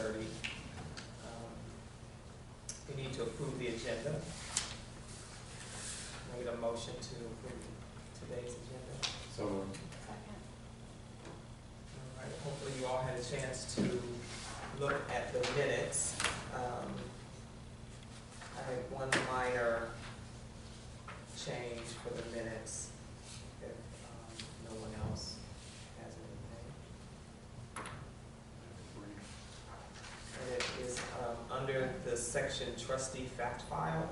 9:30. We need to approve the agenda. Can I get a motion to approve today's agenda? So moved. Second. All right, hopefully you all had a chance to look at the minutes. I had one minor change for the minutes, if no one else has anything. And it is under the section trustee fact file,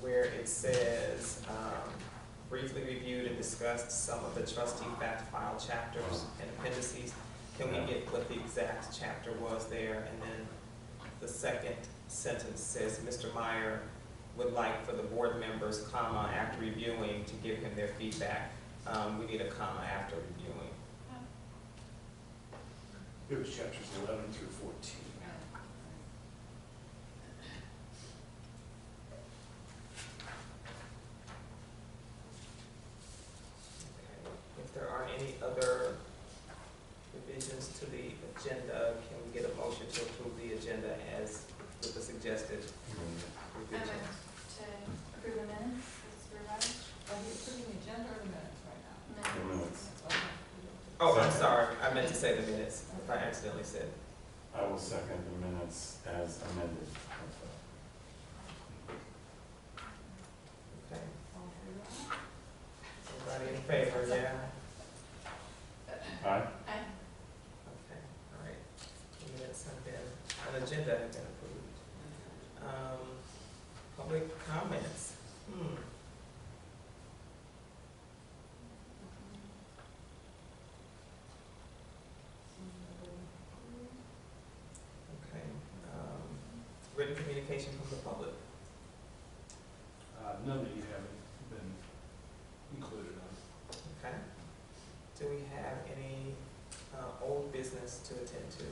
where it says, briefly reviewed and discussed some of the trustee fact file chapters and appendices. Can we get what the exact chapter was there? And then the second sentence says, Mr. Meyer would like for the board members, comma, after reviewing, to give him their feedback. We need a comma after reviewing. It was chapters 11 through 14. Okay. If there aren't any other revisions to the agenda, can we get a motion to approve the agenda as with the suggested I revision? move to approve the minutes as revised. Are you approving the agenda or the minutes right now? The minutes. Okay. Oh, I'm sorry, I meant to say the minutes, if I accidentally said. I will second the minutes as amended. Okay, All in favor? everybody in favor, yeah? Aye. Aye. Okay, all right. The minutes have been, an agenda has been approved. Public comments. Okay, written communication from the public. None that you haven't been included on. Okay. Do we have any old business to attend to?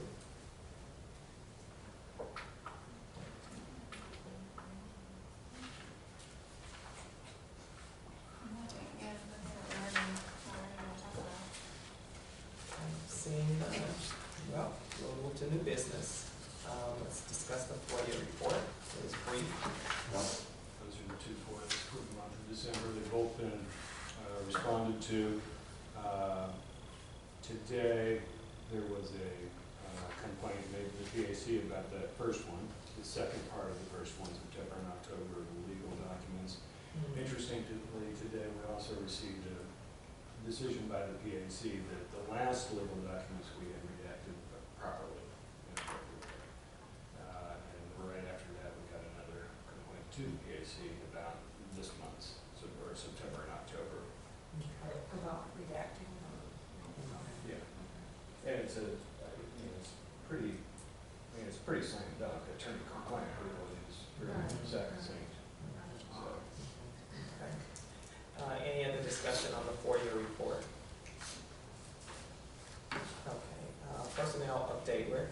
Yeah, that's what we're already talking about. Seeing none, well, we'll move to new business. Let's discuss the FOIA report. It was brief. Those are the two FOIAs for the month of December. They've both been responded to. Today, there was a complaint made to the PAC about that first one. The second part of the first one, September and October, the legal documents. Interestingly, today we also received a decision by the PAC that the last legal documents we had redacted properly. And right after that, we got another complaint to the PAC about this month's, or September and October. About redacting. Yeah. And it's pretty slam dunk. Attorney-client privilege is pretty sacrosanct. Okay. Any other discussion on the FOIA report? Okay, personnel update, Rick.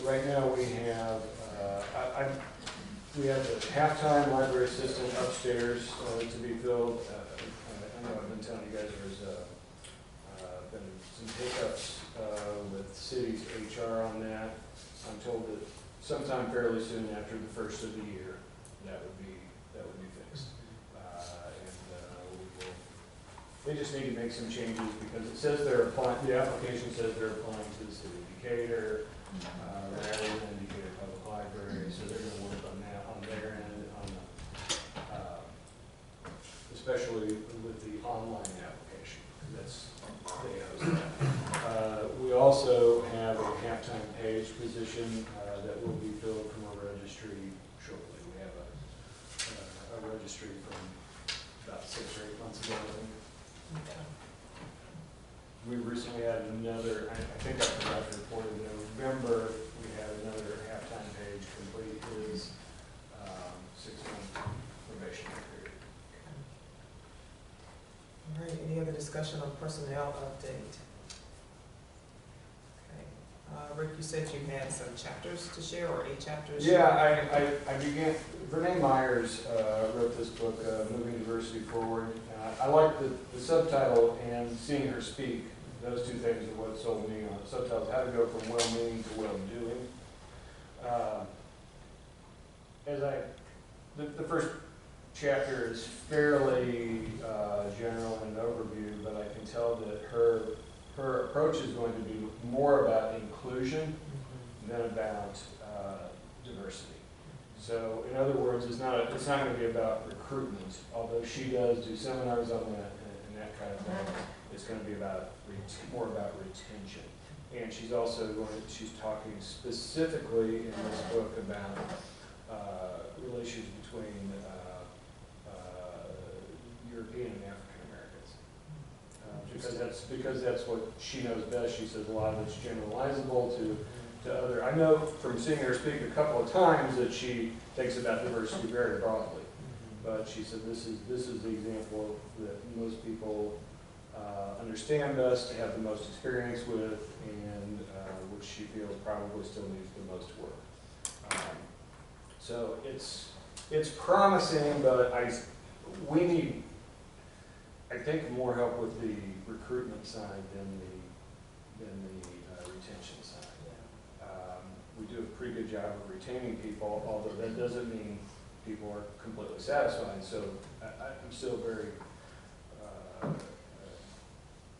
Right now we have, we have the halftime library assistant upstairs to be filled. I know I've been telling you guys there's been some hiccups with city's HR on that. I'm told that sometime fairly soon after the first of the year, that would be fixed. They just need to make some changes because it says they're applying, the application says they're applying to the city of Decatur, rather than Decatur Public Library, so they're gonna work on that on their end, especially with the online application, that's, they host that. We also have a halftime page position, that will be filled from a registry shortly. We have a registry from about 6 or 8 months ago, I think. We recently had another, I think I forgot to report in November, we had another halftime page complete his 6-month probationary period. All right, any other discussion on personnel update? Okay, Rick, you said you had some chapters to share, or 8 chapters? Yeah, I began, Renee Myers wrote this book, Moving Diversity Forward. I like the subtitle and seeing her speak Those two things are what sold me on Subtitles, how to go from well-meaning to well-doing. The first chapter is fairly general in an overview, but I can tell that her approach is going to be more about inclusion than about diversity. So, in other words, it's not going to be about recruitment, although she does do seminars on that and that kind of thing. It's going to be more about retention. And she's talking specifically in this book about relations between European and African Americans. Because that's what she knows best. She says a lot of it's generalizable to other. I know from seeing her speak a couple of times that she thinks about diversity very broadly. But she said this is the example that most people understand best, have the most experience with, and which she feels probably still needs the most work. So it's promising, but we need, I think, more help with the recruitment side than the retention side. We do a pretty good job of retaining people, although that doesn't mean people are completely satisfied. So I'm still very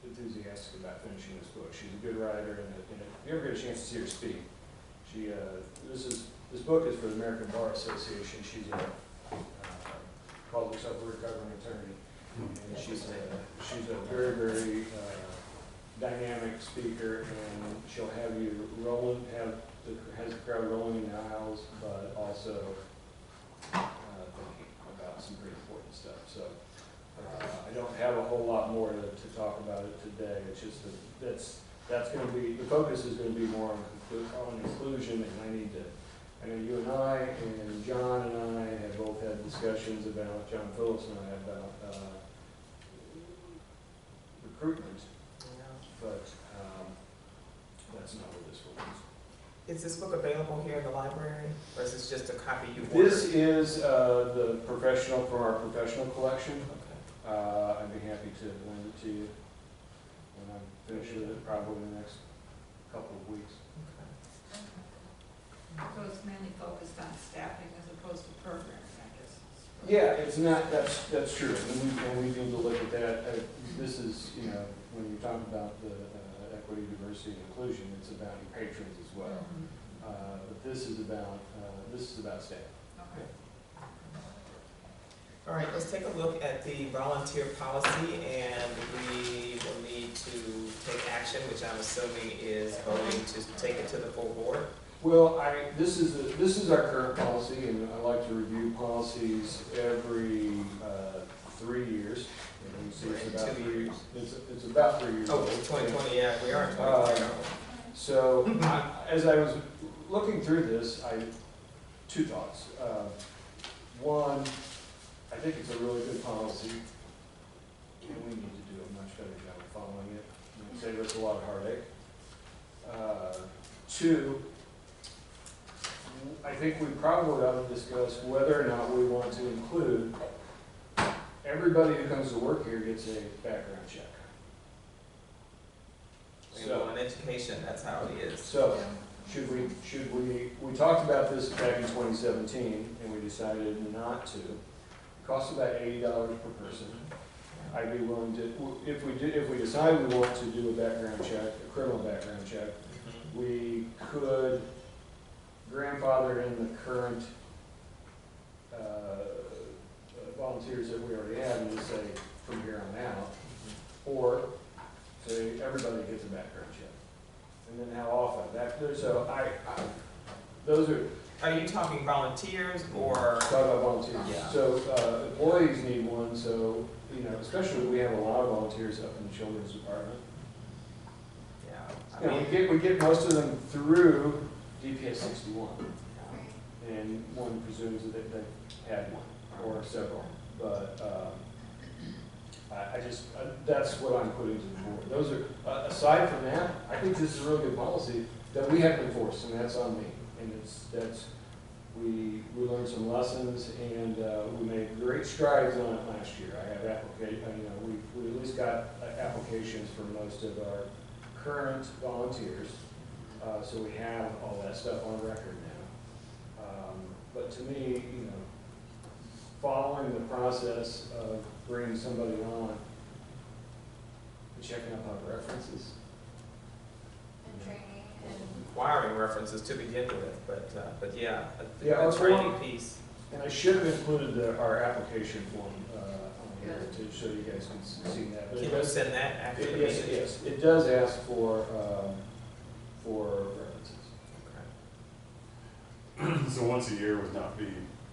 enthusiastic about finishing this book. She's a good writer, and if you ever get a chance to see her speak, this book is for the American Bar Association. She's calls herself a recovering attorney, and she's a very, very dynamic speaker, and she'll have you has the crowd rolling in the aisles, but also thinking about some pretty important stuff. So I don't have a whole lot more to talk about it today. It's just that's going to be, the focus is going to be more on inclusion, and I know you and I and John and I have both had discussions about, John Phillips and I, about recruitment, but that's not what this one is. Is this book available here in the library, or is this just a copy you ordered? This is the professional from our professional collection. Okay. I'd be happy to lend it to you when I'm finished with it, probably in the next couple of weeks. So it's mainly focused on staffing as opposed to programming, I guess. Yeah, it's not, that's true, and we need to look at that. This is, when you talk about the equity, diversity, and inclusion, it's about your patrons as well. But this is about staff. Okay. All right, let's take a look at the volunteer policy, and we will need to take action, which I'm assuming is voting to take it to the full board. Well, this is our current policy, and I like to review policies every 3 years. And you see it's about 2 3 years. It's about 3 years Oh, old. 2020, yeah, we are in 2020. So, as I was looking through this, two thoughts. One, I think it's a really good policy, and we need to do a much better job of following it. And save us a lot of heartache. Two, I think we probably ought to discuss whether or not we want to include everybody who comes to work here gets a background check. So in education, that's how it is. So, we talked about this back in 2017, and we decided not to. It costs about $80 per person. I'd be willing to, if we decide we want to do a background check, a criminal background check, we could grandfather in the current volunteers that we already have and just say from here on out, or say everybody gets a background check. And then how often? So those are. Are you talking volunteers or? Talk about volunteers. Yeah. So employees need one, so, especially we have a lot of volunteers up in the children's department. Yeah. We get most of them through DPS 61. And one presumes that they've had one or several. But that's what I'm putting to the board. Those are, aside from that, I think this is a really good policy that we have to enforce, and that's on me. And we learned some lessons, and we made great strides on it last year. I have we at least got applications for most of our current volunteers, so we have all that stuff on record now. But to me, following the process of bringing somebody on, checking up on references. And training and. Requiring references to begin with, but yeah, Yeah, the our training form- piece. And I should have included our application form on here to show you guys can see that. But Can it you does, send that after the yes, meeting? yes, it does ask for references. Okay. So once a year would not be,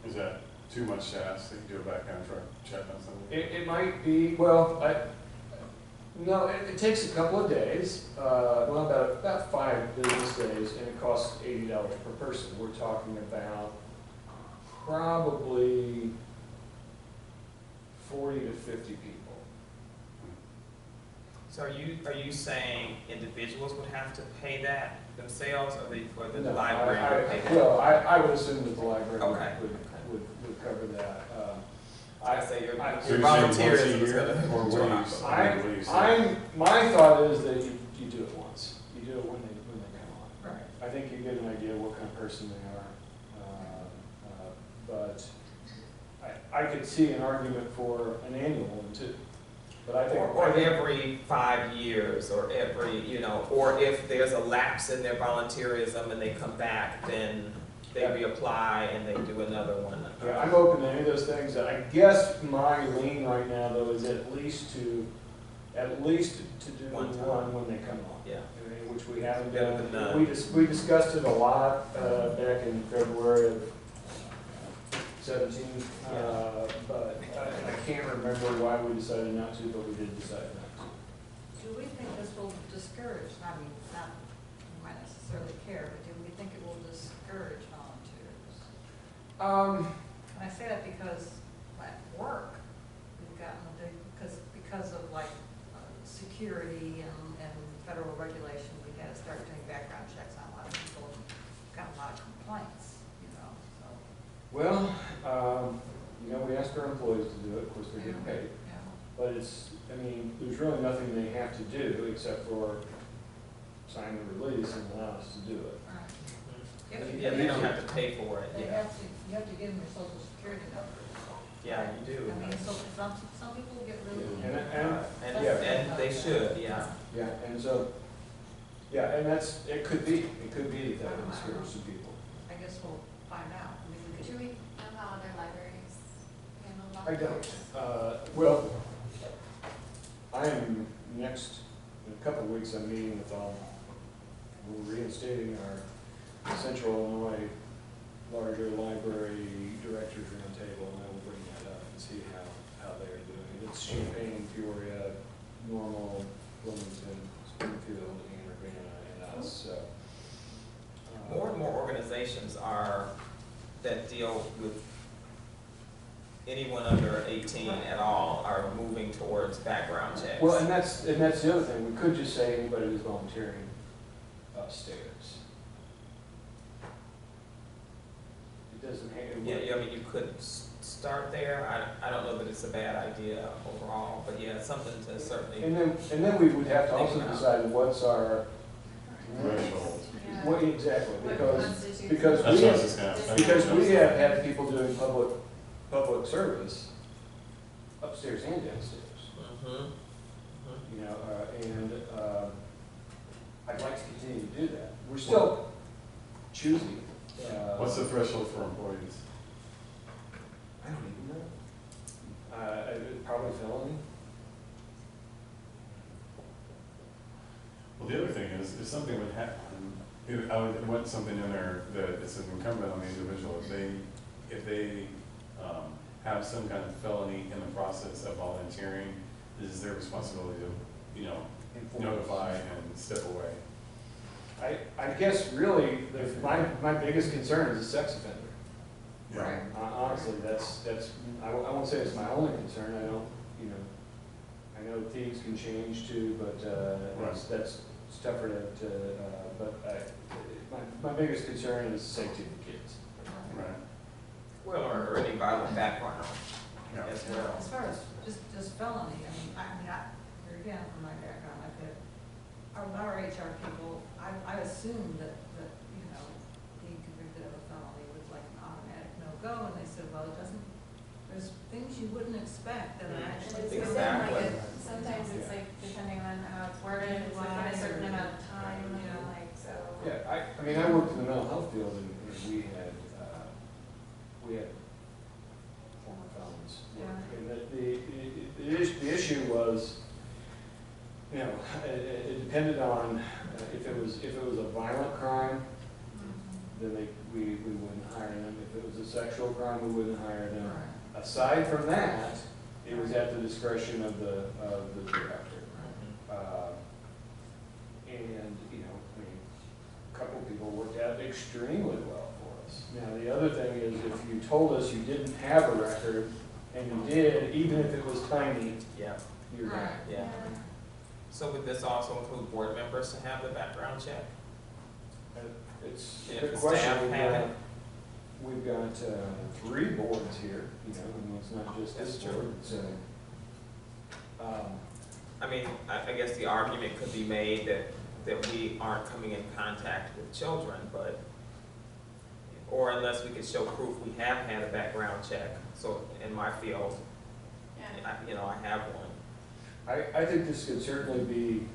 is that too much to ask that you do a background check on something? It might be, well, no, it takes a couple of days, about 5 business days, and it costs $80 per person. We're talking about probably 40 to 50 people. So are you saying individuals would have to pay that themselves, or the No, library would pay that? Well, I would assume that the library Okay. would cover that. I say your So you're volunteerism saying once a is year, gonna or what do you say? My thought is that you do it once. You do it when they come on. Right. I think you get an idea what kind of person they are. But I could see an argument for an annual one too. But I think. Or every 5 years, or every, or if there's a lapse in their volunteerism and they come back, then they Yeah. reapply and they do another one. Yeah, I'm open to any of those things. I guess my lean right now though is at least to do One time. one when they come on. Yeah. Which we haven't Better than done. none. We discussed it a lot back in February of 17, but I can't remember why we decided not to, but we did decide not to. Do we think this will discourage, I mean, not, you might necessarily care, but do we think it will discourage volunteers? And I say that because at work, we've gotten a big, because of like security and federal regulation, we had to start doing background checks on a lot of people, got a lot of complaints, so. Well, we asked our employees to do it, of course they're getting paid, Yeah. but there's really nothing they have to do except for sign the release and allow us to do it. All right. Yeah, they don't have to pay for it, They yeah. you have to give them your social security number. Yeah, you do. I mean, so some people get really. And they should, yeah. Yeah, and so, and it could be that it discourages some people. I guess we'll find out. I mean, we Do could. we know how other libraries handle I volunteers? don't. Well, I am in a couple of weeks, I'm meeting with we're reinstating our Central Illinois larger library directors roundtable, and I will bring that up and see how they're doing it. It's Champaign, Peoria, Normal, Bloomington, Springfield, and Urbana, and us, so. More and more organizations that deal with anyone under 18 at all are moving towards background checks. Well, and that's the other thing, we could just say anybody who's volunteering upstairs. It doesn't have. Yeah, I mean, you could start there. I don't know that it's a bad idea overall, but yeah, it's something to certainly. And then we would have to also Think about. decide what's our, Threshold. Yeah. what exactly, What because constitutes- because That's we what I was have, just gonna ask. because we have had people doing public service upstairs and downstairs, Mhm. and I'd like to continue to do that. We're still choosy. What's the threshold for employees? I don't even know. Probably felony. Well, the other thing is, if something would happen, I would want something in there that it's incumbent on the individual, if they have some kind of felony in the process of volunteering, it is their responsibility to, notify and step away. I guess really, my biggest concern is a sex offender. Yeah. Honestly, I won't say it's my only concern, I know thieves can change too, but, that's tougher but my biggest concern is the safety of the kids. Right. Well, or any violent background Yeah. as well. As far as just felony, here again, from my background, I've had, our HR people, I assumed that, you know, being convicted of a felony was like an automatic no-go, and they said, well, it doesn't, there's things you wouldn't expect that are Mm. actually. It's Exactly. like sometimes it's like depending on how it's worded, it's within a certain amount of time, you know, like, so. Yeah, I mean, I worked in the mental health field and we had former felons. Yeah. And the issue was, you know, it depended on, if it was a violent crime, then we wouldn't hire them. If it was a sexual crime, we wouldn't hire them. Right. Aside from that, it was at the discretion of the director. And, you know, I mean, a couple of people worked out extremely well for us. Now, the other thing is, if you told us you didn't have a record, and you did, even if it was tiny, Yeah, you're Right. right. yeah. So would this also include board members to have the background check? It's If a good the question. staff have it. We've got 3 boards here, you know, and it's not just this That's true. board, so. I mean, I guess the argument could be made that we aren't coming in contact with children, but, or unless we could show proof we have had a background check. So in my field, Yeah. I have one. I think this could certainly be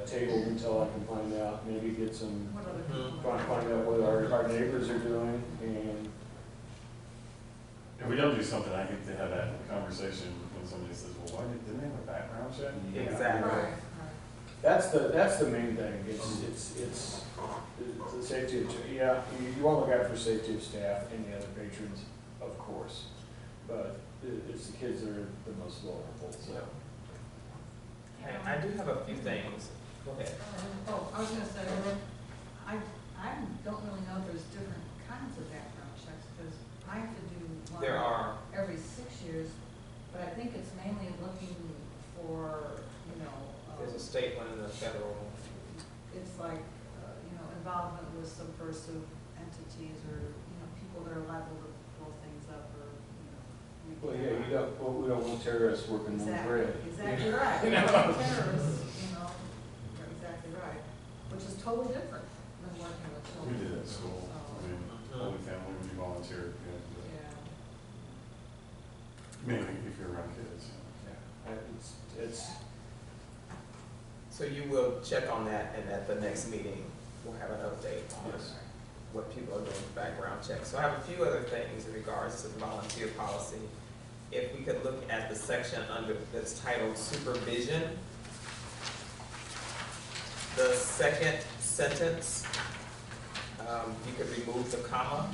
tabled until I can find out, maybe get some, What other people? find out what our neighbors are doing, and, If we don't do something, I hate to have that conversation when somebody says, well, why didn't they have a background check? Yeah. Exactly. Right, right. that's the main thing, it's the safety of, yeah, you want to look out for safety of staff and the other patrons, of course, but it's the kids that are the most vulnerable, so. Hey, I do have a few things. Go ahead. Oh, I was gonna say, I don't really know if there's different kinds of background checks, because I have to do one There are, every 6 years, but I think it's mainly looking for, you know, there's a state one and a federal. it's like, you know, involvement with subversive entities, or, you know, people that are liable to blow things up, or, you know. Well, yeah, we don't want terrorists working on grid. Exactly right. You You know? know, terrorists, you know, you're exactly right, which is totally different than working with We children. did it at school, I mean, Holy Family, when you volunteered, you had to do it. Yeah. Mainly if you're around kids. Yeah, it's, So you will check on that, and at the next meeting, we'll have an update on Yes. what people are doing with background checks. So I have a few other things in regards to the volunteer policy. If we could look at the section under, that's titled supervision. The second sentence, you could remove the comma.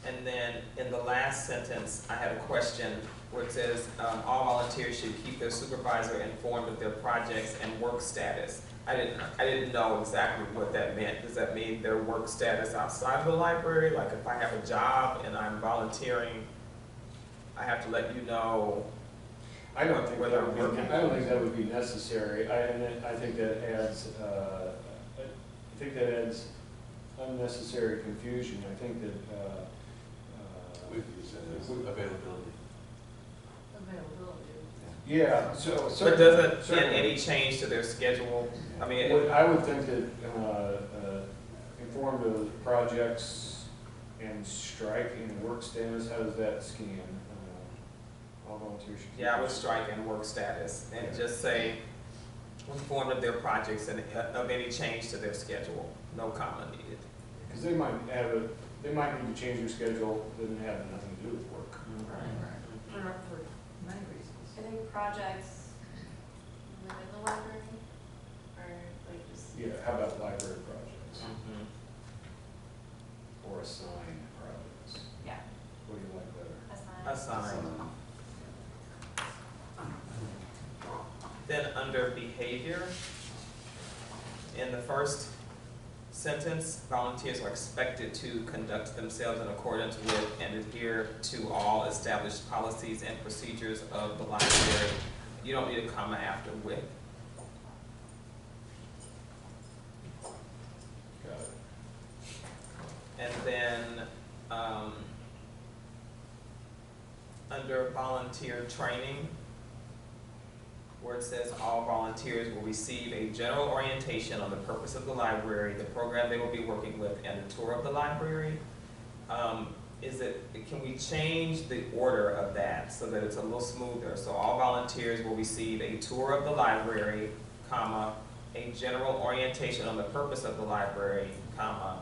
And then in the last sentence, I had a question where it says, all volunteers should keep their supervisor informed of their projects and work status. I didn't know exactly what that meant. Does that mean their work status outside of the library? Like if I have a job and I'm volunteering, I have to let you know? I don't think Whether that would I'm be, working. I don't think that would be necessary. I think that adds, I think that adds unnecessary confusion. I think that, We've used that as availability. Availability. yeah, so. But certainly- doesn't in certainly. any change to their schedule? I mean, I would think that, informed of projects and strike and work status, how does that scan? All volunteers should. yeah, I would strike in work status and just say, informed of their projects and of any change to their schedule, no comma needed. Because they might need to change their schedule, doesn't have nothing to do with work. For many reasons. I think projects within the library, or like just. Yeah, how about library projects Mhm. or assigned projects? Yeah, What do you like better? Assigned. Then under behavior, in the first sentence, volunteers are expected to conduct themselves in accordance with and adhere to all established policies and procedures of the library. You don't need a comma after with. Got it. volunteer training, where it says all volunteers will receive a general orientation on the purpose of the library, the program they will be working with, and a tour of the library. Can we change the order of that so that it's a little smoother? So all volunteers will receive a tour of the library, comma, a general orientation on the purpose of the library, comma,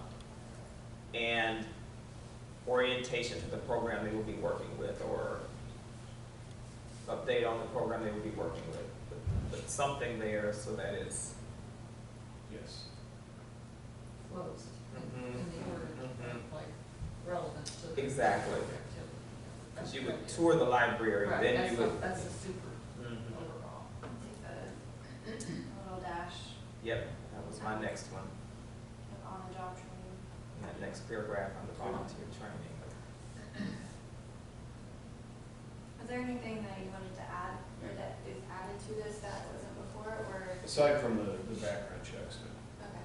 and orientation to the program they will be working with, or update on the program they will be working with. But something there so that it's, Yes. Flows in Mhm. the order, Mhm. like relevant to the. Exactly. activity. because you would tour the library, Right, then that's you the, would. that's the super Mhm. overall. Take the little dash Yep, that was my next one. of on the job training. And that next paragraph on the volunteer training. Was there anything that you wanted to add, or that is added to this that wasn't before, or? Aside from the background checks, but Okay.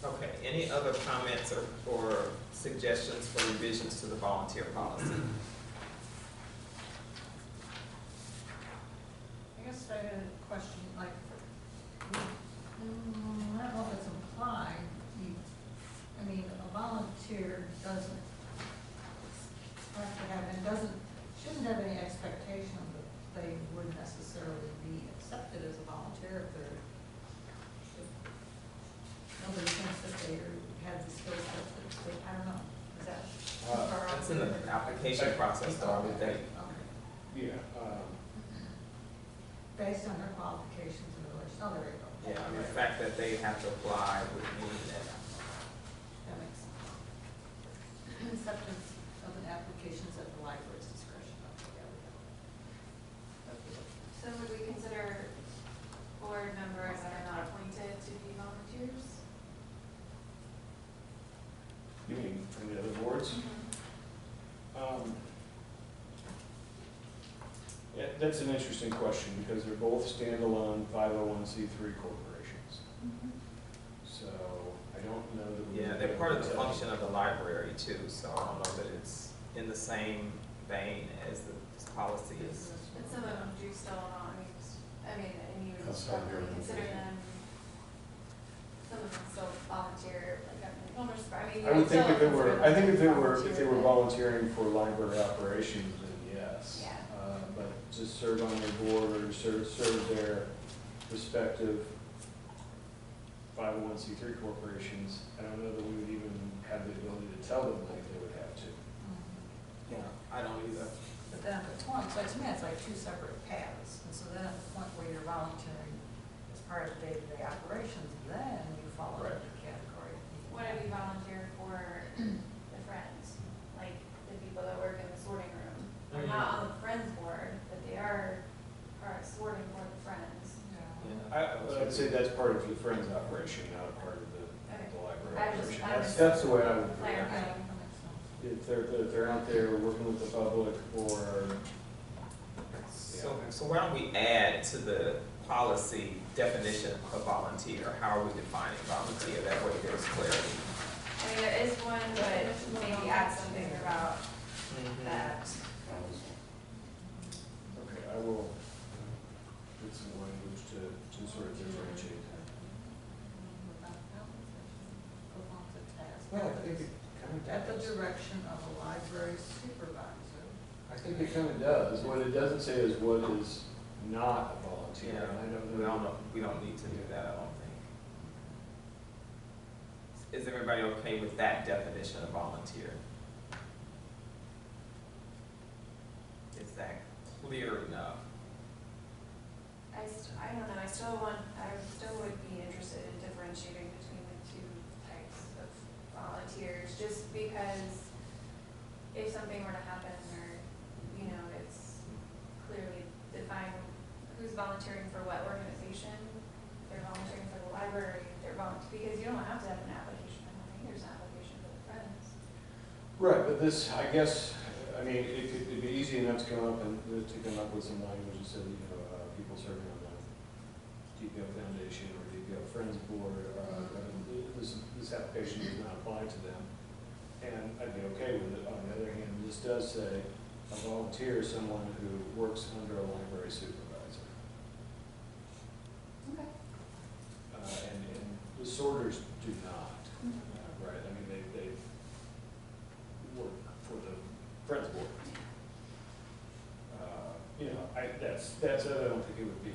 Okay, any other comments or suggestions for revisions to the volunteer policy? I guess I had a question, like, I don't know if it's implied, I mean, a volunteer doesn't have to have, and shouldn't have any expectation that they would necessarily be accepted as a volunteer if nobody thinks that they have the skill set that, I don't know, is that? That's in the application process though, I would think. Okay. yeah, Based on their qualifications and relation, oh, there you go. Yeah, I mean, the fact that they have to apply would mean that, That makes sense. Acceptance of an application is at the library's discretion. Okay, there we go. So would we consider board members that are not appointed to be volunteers? you mean from the other boards? Yeah, that's an interesting question, because they're both standalone 501c3 corporations. So I don't know that we. yeah, they're part of the function of the library too, so I don't know that it's in the same vein as this policy is. But some of them do still not, I mean, and you would That's not probably your consider organization. them, some of them still volunteer, like, I mean, I would think if still they were, consider I think if they them were, if they were volunteer. volunteering for library operations, then yes. Yeah. But to serve on their board or to serve their respective 501c3 corporations, I don't know that we would even have the ability to tell them like they would have to. Yeah, I don't either. But then at the point, so to me, it's like two separate paths. And so then at the point where you're volunteering as part of day-to-day operations, then you fall into Right. the category. What if you volunteer for the Friends, like the people that work in the sorting room? They're not on the Friends board, but they are sorting for the Friends. Yeah. I'd say that's part of the Friends operation, not a part of the Okay. library I was just- operation. I was That's the way I would. clarifying. That makes sense. If they're out there working with the public or, So why don't we add to the policy definition of volunteer? How are we defining volunteer? That way there's clarity. I mean, there is one, but maybe add something about that. okay, I will get some language to sort of differentiate that. Well, I think it kind of At the does. direction of a library supervisor. I think it kind of does. What it doesn't say is what is not a volunteer. Yeah, And I don't we know. don't know, we don't need to do that, I don't think. Is everybody okay with that definition of volunteer? Is that clear enough? I don't know, I still would be interested in differentiating between the two types of volunteers, just because if something were to happen or, you know, it's clearly defined who's volunteering for what organization, they're volunteering for the library, because you don't have to have an application, I don't think there's an application for the Friends. Right, but this, I guess, I mean, it'd be easy enough to come up with some language that said, you know, people serving on the DPO Foundation or DPO Friends Board, this application does not apply to them. And I'd be okay with it. On the other hand, this does say a volunteer is someone who works under a library supervisor. Okay. And the sorters do not, right? I mean, they work for the Friends Board. You know, that's, I don't think it would be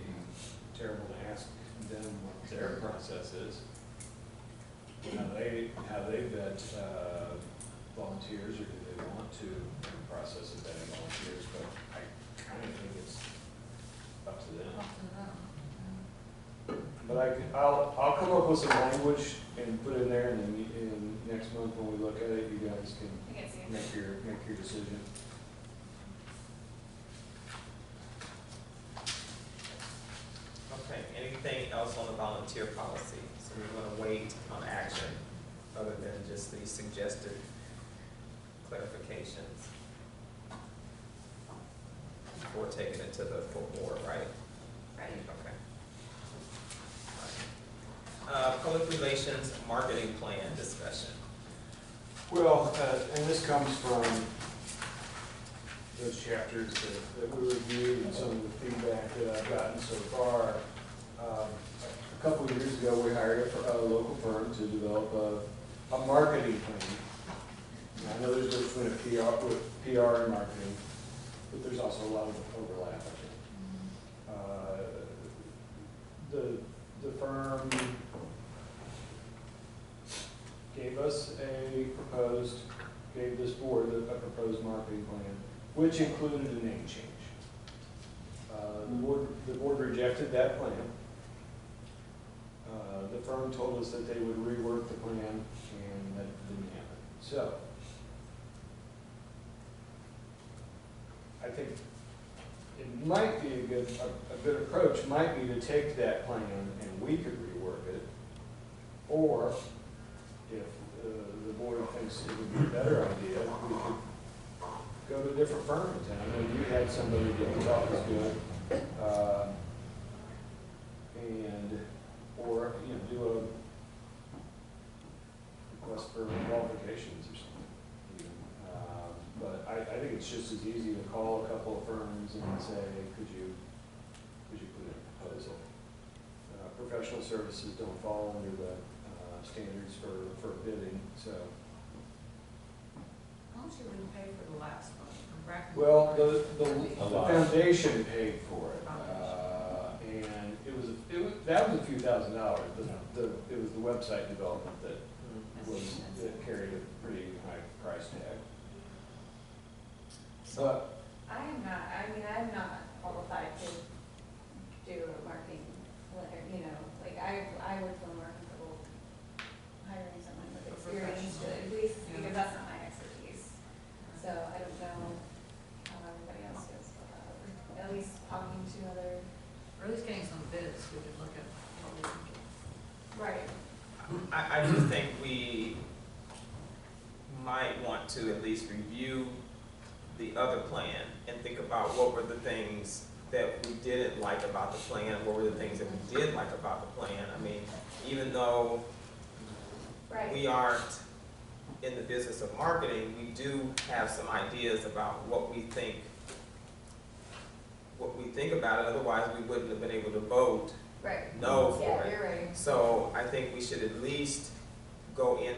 terrible to ask them what their process is. How they vet volunteers, or do they want to process of vetting volunteers, but I kind of think it's up to them. Up to them. But I'll come up with some language and put in there, and then in next month when we look at it, you guys can I can see it. make your decision. Okay, anything else on the volunteer policy? So we're gonna wait on action, other than just the suggested clarifications before taking it to the full board, right? Right. Okay. Public relations marketing plan discussion. Well, and this comes from those chapters that we reviewed and some of the feedback that I've gotten so far. A couple of years ago, we hired a local firm to develop a marketing plan. Now, I know there's a difference between PR and marketing, but there's also a lot of overlap, I think. The firm gave this board a proposed marketing plan, which included a name change. The board rejected that plan. The firm told us that they would rework the plan, and that didn't happen. So, I think it might be a good approach might be to take that plan and we could rework it, or if the board thinks it would be a better idea, we could go to a different firm in town. I know you had somebody that you thought was good, or do a request for qualifications or something. But I think it's just as easy to call a couple of firms and say, could you put in a proposal? Professional services don't fall under the standards for bidding, so. How much you wouldn't pay for the last one? From Breckenridge? Well, A the lot. foundation paid for it, and that was a few $1,000s, but it was the website development that carried a pretty high price tag. But I'm not qualified to do a marketing letter, I would feel more comfortable hiring someone with experience to, at least, because that's not my expertise. So I don't know how everybody else feels about that, or at least talking to other. Or at least getting some bids, we could look at what we can get. Right. I do think we might want to at least review the other plan and think about what were the things that we didn't like about the plan, what were the things that we did like about the plan. I mean, even though Right. we aren't in the business of marketing, we do have some ideas about what we think about it, otherwise we wouldn't have been able to vote Right. no for Yeah, it. you're right. So I think we should at least go in